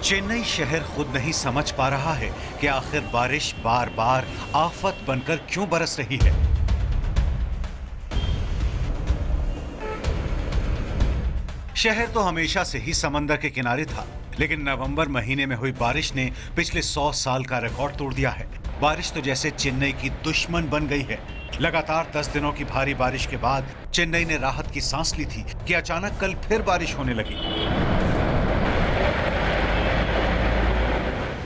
चेन्नई शहर खुद नहीं समझ पा रहा है कि आखिर बारिश बार बार आफत बनकर क्यों बरस रही है। शहर तो हमेशा से ही समंदर के किनारे था, लेकिन नवंबर महीने में हुई बारिश ने पिछले 100 साल का रिकॉर्ड तोड़ दिया है। बारिश तो जैसे चेन्नई की दुश्मन बन गई है। लगातार 10 दिनों की भारी बारिश के बाद चेन्नई ने राहत की सांस ली थी कि अचानक कल फिर बारिश होने लगी।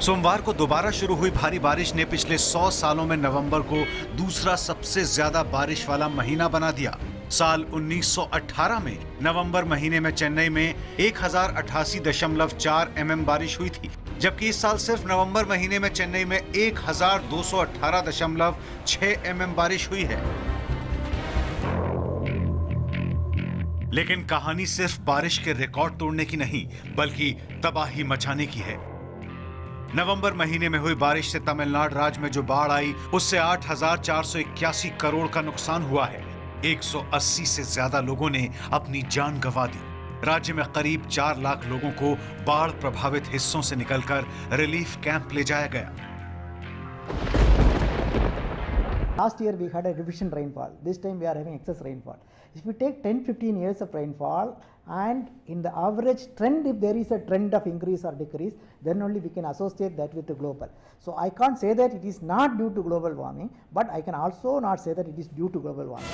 सोमवार को दोबारा शुरू हुई भारी बारिश ने पिछले 100 सालों में नवंबर को दूसरा सबसे ज्यादा बारिश वाला महीना बना दिया। साल 1918 में नवंबर महीने में चेन्नई में 1088.4 mm बारिश हुई थी, जबकि इस साल सिर्फ नवंबर महीने में चेन्नई में 1218.6 mm बारिश हुई है। लेकिन कहानी सिर्फ बारिश के रिकॉर्ड तोड़ने की नहीं, बल्कि तबाही मचाने की है। नवंबर महीने में हुई बारिश से तमिलनाडु राज्य में जो बाढ़ आई, उससे 8,481 करोड़ का नुकसान हुआ है। 180 से ज्यादा लोगों ने अपनी जान गंवा दी। राज्य में करीब 4 लाख लोगों को बाढ़ प्रभावित हिस्सों से निकलकर रिलीफ कैंप ले जाया गया। Last year we had a deficient rainfall. This time we are having excess rainfall. If we take 10-15 years of rainfall and in the average trend, if there is a trend of increase or decrease, then only we can associate that with the global. So I can't say that it is not due to global warming, but I can also not say that it is due to global warming.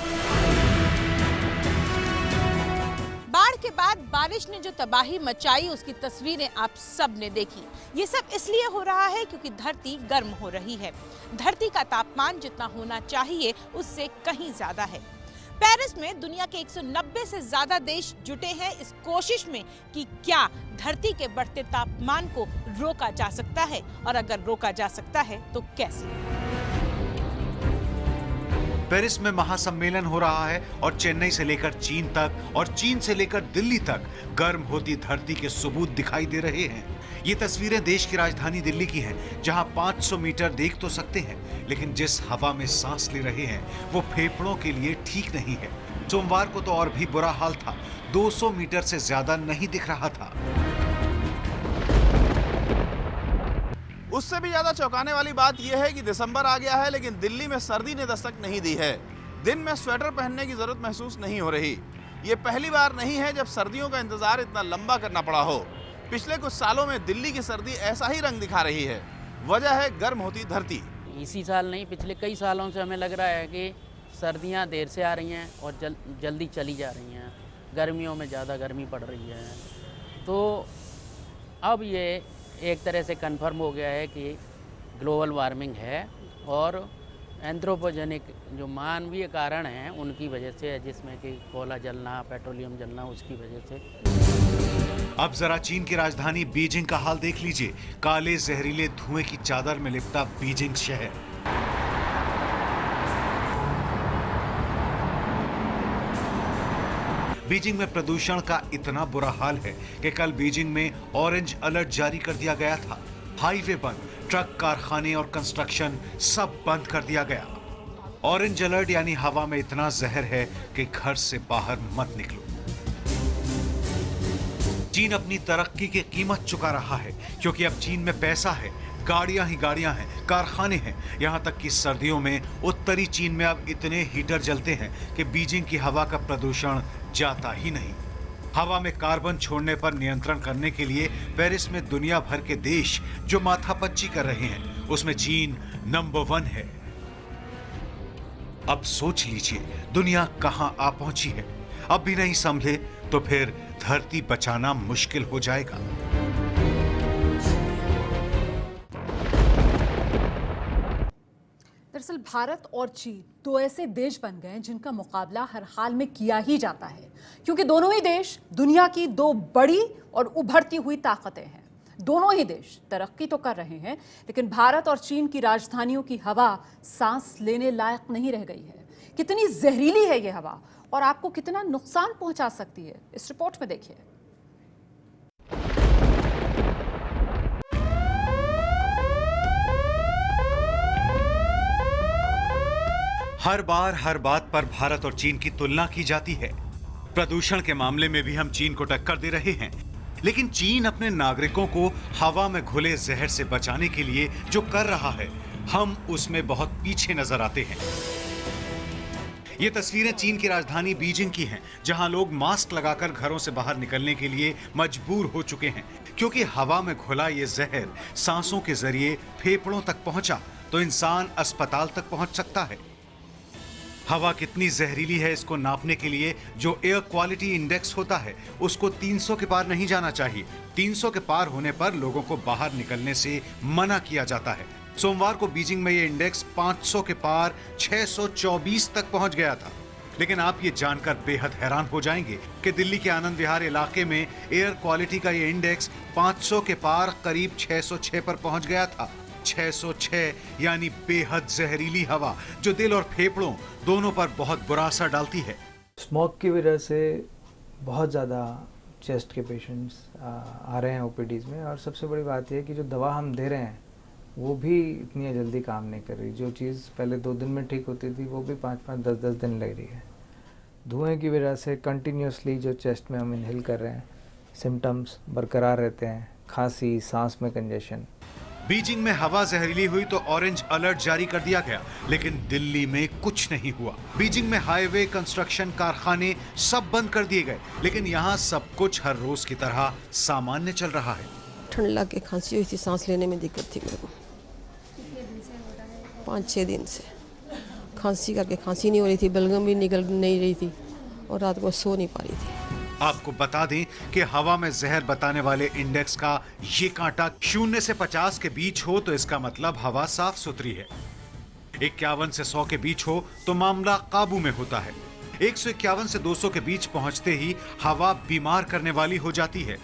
बाढ़ के बाद बारिश ने जो तबाही मचाई, उसकी तस्वीरें आप सब ने देखी। ये सब इसलिए हो रहा है क्योंकि धरती गर्म हो रही है। धरती का तापमान जितना होना चाहिए उससे कहीं ज्यादा है। पेरिस में दुनिया के 190 से ज्यादा देश जुटे हैं इस कोशिश में कि क्या धरती के बढ़ते तापमान को रोका जा सकता है, और अगर रोका जा सकता है तो कैसे। पेरिस में महासम्मेलन हो रहा है और चेन्नई से लेकर चीन तक और चीन से लेकर दिल्ली तक गर्म होती धरती के सबूत दिखाई दे रहे हैं। ये तस्वीरें देश की राजधानी दिल्ली की हैं, जहां 500 मीटर देख तो सकते हैं, लेकिन जिस हवा में सांस ले रहे हैं वो फेफड़ों के लिए ठीक नहीं है। सोमवार को तो और भी बुरा हाल था, 200 मीटर से ज्यादा नहीं दिख रहा था। उससे भी ज्यादा चौंकाने वाली बात यह है कि दिसंबर आ गया है, लेकिन दिल्ली में सर्दी ने दस्तक नहीं दी है। दिन में स्वेटर पहनने की जरूरत महसूस नहीं हो रही। ये पहली बार नहीं है जब सर्दियों का इंतजार इतना लंबा करना पड़ा हो। पिछले कुछ सालों में दिल्ली की सर्दी ऐसा ही रंग दिखा रही है। वजह है गर्म होती धरती। इसी साल नहीं, पिछले कई सालों से हमें लग रहा है कि सर्दियां देर से आ रही हैं और जल्दी चली जा रही हैं। गर्मियों में ज़्यादा गर्मी पड़ रही है, तो अब ये एक तरह से कंफर्म हो गया है कि ग्लोबल वार्मिंग है और एंथ्रोपोजेनिक जो मानवीय कारण हैं उनकी वजह से है, जिसमें कि कोयला जलना, पेट्रोलियम जलना, उसकी वजह से। अब जरा चीन की राजधानी बीजिंग का हाल देख लीजिए। काले जहरीले धुएं की चादर में लिपटा बीजिंग शहर। बीजिंग में प्रदूषण का इतना बुरा हाल है कि कल बीजिंग में ऑरेंज अलर्ट जारी कर दिया गया था। हाईवे बंद, ट्रक, कारखाने और कंस्ट्रक्शन सब बंद कर दिया गया। ऑरेंज अलर्ट यानी हवा में इतना जहर है कि घर से बाहर मत निकलो। चीन अपनी तरक्की की कीमत चुका रहा है, क्योंकि अब चीन में पैसा है, गाड़ियां ही गाड़ियां हैं, कारखाने हैं। यहां तक कि सर्दियों में उत्तरी चीन में अब इतने हीटर जलते हैं कि बीजिंग की हवा का प्रदूषण जाता ही नहीं। हवा में कार्बन छोड़ने पर नियंत्रण करने के लिए पेरिस में दुनिया भर के देश जो माथापच्ची कर रहे हैं, उसमें चीन नंबर 1 है। अब सोच लीजिए दुनिया कहां आ पहुंची है। अब भी नहीं संभले तो फिर धरती बचाना मुश्किल हो जाएगा। दरअसल भारत और चीन दो ऐसे देश बन गए जिनका मुकाबला हर हाल में किया ही जाता है, क्योंकि दोनों ही देश दुनिया की दो बड़ी और उभरती हुई ताकतें हैं। दोनों ही देश तरक्की तो कर रहे हैं, लेकिन भारत और चीन की राजधानियों की हवा सांस लेने लायक नहीं रह गई है। कितनी जहरीली है ये हवा और आपको कितना नुकसान पहुंचा सकती है, इस रिपोर्ट में देखिए। हर बार हर बात पर भारत और चीन की तुलना की जाती है। प्रदूषण के मामले में भी हम चीन को टक्कर दे रहे हैं, लेकिन चीन अपने नागरिकों को हवा में घुले जहर से बचाने के लिए जो कर रहा है, हम उसमें बहुत पीछे नजर आते हैं। ये तस्वीरें चीन की राजधानी बीजिंग की हैं, जहां लोग मास्क लगाकर घरों से बाहर निकलने के लिए मजबूर हो चुके हैं, क्योंकि हवा में घुला ये जहर सांसों के जरिए फेफड़ों तक पहुंचा तो इंसान अस्पताल तक पहुंच सकता है। हवा कितनी जहरीली है इसको नापने के लिए जो एयर क्वालिटी इंडेक्स होता है, उसको 300 के पार नहीं जाना चाहिए। 300 के पार होने पर लोगों को बाहर निकलने से मना किया जाता है। सोमवार को बीजिंग में ये इंडेक्स 500 के पार 624 तक पहुंच गया था। लेकिन आप ये जानकर बेहद हैरान हो जाएंगे कि दिल्ली के आनंद विहार इलाके में एयर क्वालिटी का ये इंडेक्स 500 के पार करीब 606 पर पहुंच गया था। 606 यानी बेहद जहरीली हवा जो दिल और फेफड़ों दोनों पर बहुत बुरा असर डालती है। स्मोक की वजह से बहुत ज़्यादा चेस्ट के पेशेंट्स आ रहे हैं ओपीडीज में, और सबसे बड़ी बात यह है कि जो दवा हम दे रहे हैं वो भी इतनी जल्दी काम नहीं कर रही। जो चीज़ पहले 2 दिन में ठीक होती थी वो भी 5-5, 10-10 दिन लग रही है। धुएं की वजह से कंटिन्यूसली जो चेस्ट में हम इनहेल कर रहे हैं, सिम्टम्स बरकरार रहते हैं, खांसी, सांस में कंजेशन। बीजिंग में हवा जहरीली हुई तो ऑरेंज अलर्ट जारी कर दिया गया, लेकिन दिल्ली में कुछ नहीं हुआ। बीजिंग में हाईवे, कंस्ट्रक्शन, कारखाने सब बंद कर दिए गए, लेकिन यहाँ सब कुछ हर रोज की तरह सामान्य चल रहा है। ठंड लग के खांसी हुई थी, सांस लेने में दिक्कत थी मेरे को। 5-6 दिन से खांसी करके खांसी नहीं हो रही थी, बलगम भी निकल नहीं रही थी और रात को सो नहीं पा रही थी। आपको बता दें कि हवा में जहर बताने वाले इंडेक्स का ये कांटा 0 से 50 के बीच हो तो इसका मतलब हवा साफ सुथरी है। 51 से 100 के बीच हो तो मामला काबू में होता है। 151 से 200 के बीच पहुंचते ही हवा बीमार करने वाली हो जाती है।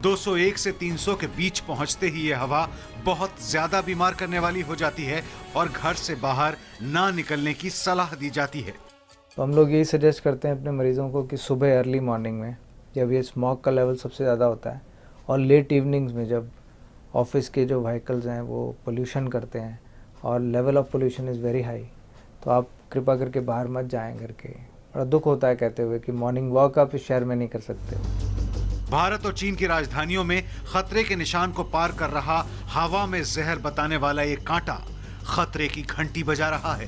201 से 300 के बीच पहुंचते ही ये हवा बहुत ज्यादा बीमार करने वाली हो जाती है और घर से बाहर ना निकलने की सलाह दी जाती है। तो हम लोग यही सजेस्ट करते हैं अपने मरीज़ों को कि सुबह अर्ली मॉर्निंग में जब ये स्मोक का लेवल सबसे ज़्यादा होता है, और लेट इवनिंग्स में जब ऑफिस के जो व्हीकल्स हैं वो पोल्यूशन करते हैं और level of pollution is very high, तो आप कृपा करके बाहर मत जाएं घर के। बड़ा दुख होता है कहते हुए कि मॉर्निंग वॉक आप इस शहर में नहीं कर सकते। भारत और चीन की राजधानियों में खतरे के निशान को पार कर रहा हवा में जहर बताने वाला ये कांटा खतरे की घंटी बजा रहा है।